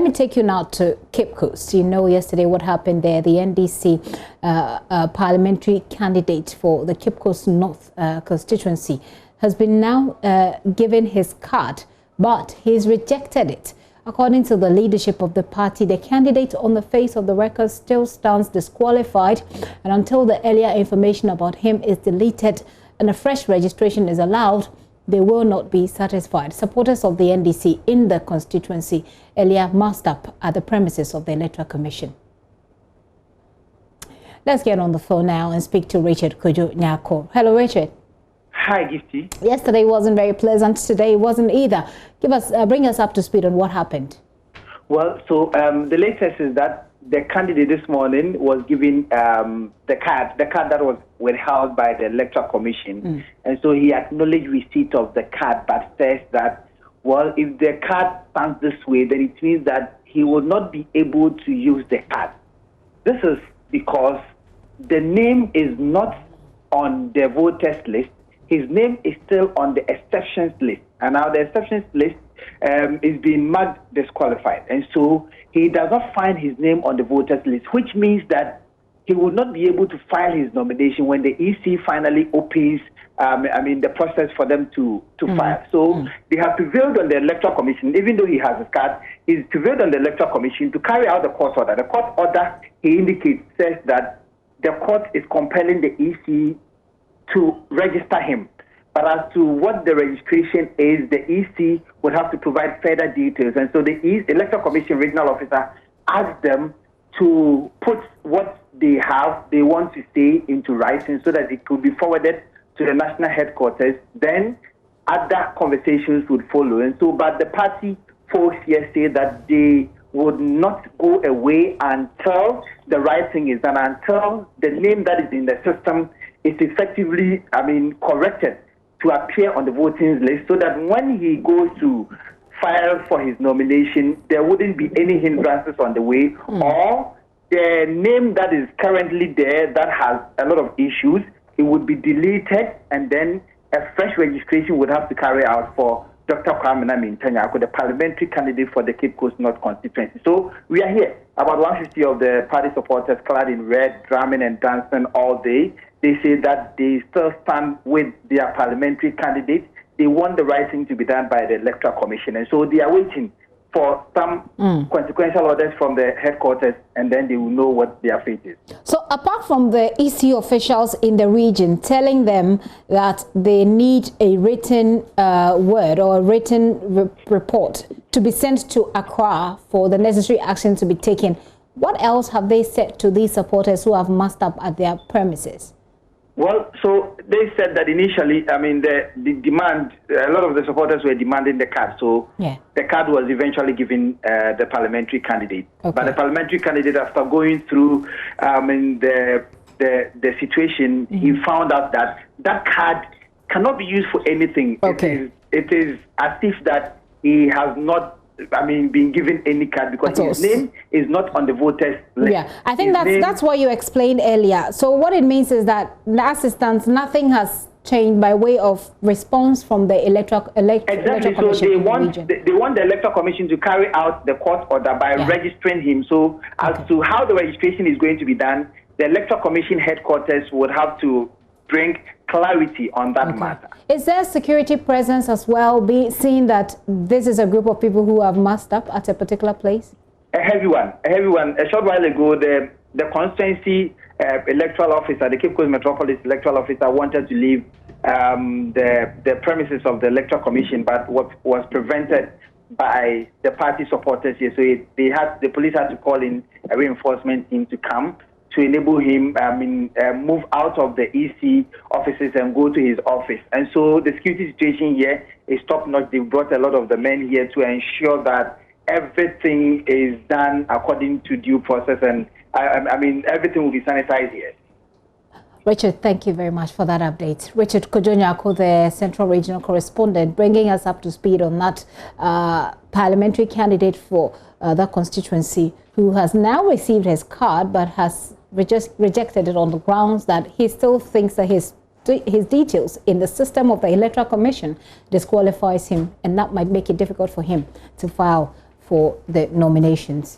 Let me take you now to Cape Coast. You know yesterday what happened there. The NDC parliamentary candidate for the Cape Coast North constituency has been now given his card, but he's rejected it. According to the leadership of the party, the candidate on the face of the record still stands disqualified, and until the earlier information about him is deleted and a fresh registration is allowed, they will not be satisfied. Supporters of the NDC in the constituency earlier massed up at the premises of the Electoral Commission. Let's get on the phone now and speak to Richard Kojo-Nyako. Hello, Richard. Hi, Gifty. Yesterday wasn't very pleasant. Today wasn't either. Bring us up to speed on what happened. Well, so the latest is that the candidate this morning was given the card that was withheld by the Electoral Commission. And so he acknowledged receipt of the card, but says that, well, if the card stands this way, then it means that he will not be able to use the card. This is because the name is not on the voters list. His name is still on the exceptions list. And now the exceptions list is being marked disqualified. And so he does not find his name on the voters list, which means that he will not be able to file his nomination when the EC finally opens the process for them to file. So they have prevailed on the Electoral Commission, even though he has his card, he's prevailed on the Electoral Commission to carry out the court order. The court order, he indicates, says that the court is compelling the EC to register him. But as to what the registration is, the EC would have to provide further details. And so the Electoral Commission regional officer asked them to put what they want to say into writing so that it could be forwarded to the national headquarters. Then other conversations would follow. And so, but the party folks here say that they would not go away until the right thing is done, until the name that is in the system is effectively, corrected to appear on the voting list, so that when he goes to file for his nomination, there wouldn't be any hindrances on the way, or the name that is currently there that has a lot of issues, it would be deleted, and then a fresh registration would have to carry out for Dr. Kwame Nami-Ntanyako, the parliamentary candidate for the Cape Coast North constituency. So we are here, about 150 of the party supporters clad in red, drumming and dancing all day. They say that they still stand with their parliamentary candidate. They want the right thing to be done by the Electoral Commission. And so they are waiting for some consequential orders from the headquarters, and then they will know what their fate is. So apart from the EC officials in the region telling them that they need a written word or a written report to be sent to Accra for the necessary action to be taken, what else have they said to these supporters who have massed up at their premises? Well, so they said that initially, the demand, a lot of the supporters were demanding the card. So the card was eventually given the parliamentary candidate. Okay. But the parliamentary candidate, after going through the situation, he found out that that card cannot be used for anything. Okay. It is as if that he has not being given any card because his name is not on the voters list. Yeah, I think that's what you explained earlier. So what it means is that last instance, nothing has changed by way of response from the Electoral Commission. So they want the Electoral Commission to carry out the court order by registering him. So as to how the registration is going to be done, the Electoral Commission headquarters would have to bring clarity on that matter. Is there security presence as well, seeing that this is a group of people who have massed up at a particular place? A heavy one. A short while ago, the constituency electoral officer, the Cape Coast Metropolis electoral officer, wanted to leave the premises of the Electoral Commission, but was prevented by the party supporters here. So the police had to call in a reinforcement team to come to enable him move out of the EC offices and go to his office. And so the security situation here is top-notch. They've brought a lot of the men here to ensure that everything is done according to due process, and everything will be sanitized here. Richard, thank you very much for that update. Richard Kojo-Nyako, the Central Regional Correspondent, bringing us up to speed on that parliamentary candidate for that constituency, who has now received his card but has rejected it on the grounds that he still thinks that his details in the system of the Electoral Commission disqualifies him, and that might make it difficult for him to file for the nominations?